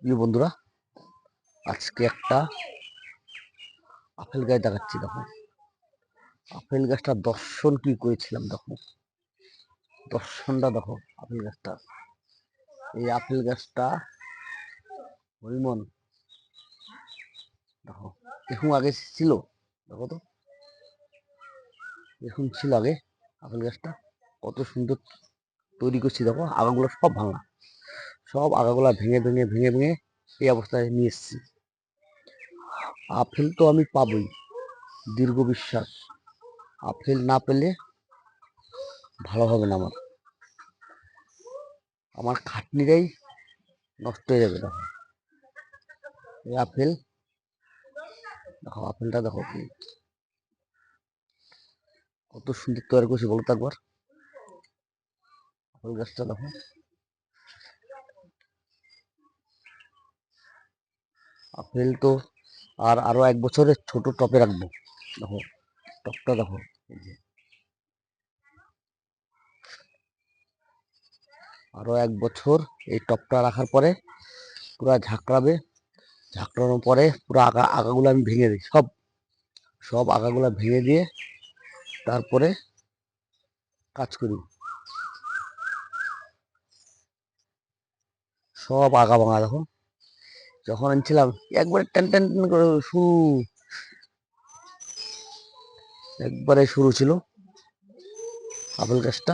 প্রিয় বন্ধুরা, আজকে একটা আপেল গাছ দেখাচ্ছি। দেখো, আপেল গাছটা দর্শন কি করেছিলাম। দেখো দর্শনটা, দেখো আপেল গাছটা। এই আপেল গাছটা হরিমন, দেখো এখন আগে ছিল। দেখো তো, এখন ছিল আগে আপেল গাছটা। কত সুন্দর তৈরি করছি। দেখো আগাগুলো সব ভাঙা, সব আগাগুলা ভেঙে ভেঙে ভেঙে ভেঙে এই অবস্থায় নিয়ে এসেছি। আপেল তো আমি পাবই, দীর্ঘ বিশ্বাস। আপেল না পেলে ভালো হবে না, আমার খাটনিটাই নষ্ট হয়ে যাবে। দেখো এই আপেল, দেখো আপেলটা দেখো কত সুন্দর তৈরি করছি, বলো তো একবার। আপেল গাছটা দেখো, আপেল তো আরো 1 বছরের ছোট টপে রাখবো। দেখো টপটা দেখো, এই যে আরো 1 বছর এই টপটা রাখার পরে পুরা ঝাঁকড়াবে। ঝাঁকড়ানোর পরে পুরো আগাগুলো আমি ভেঙে দিই, সব সব আগাগুলা ভেঙে দিয়ে তারপরে কাজ করি। সব আগা ভাঙা। দেখো যখন আনছিলাম একবারে টেন টেন টেন করে শুরু, একবারে শুরু ছিল আপেল গাছটা।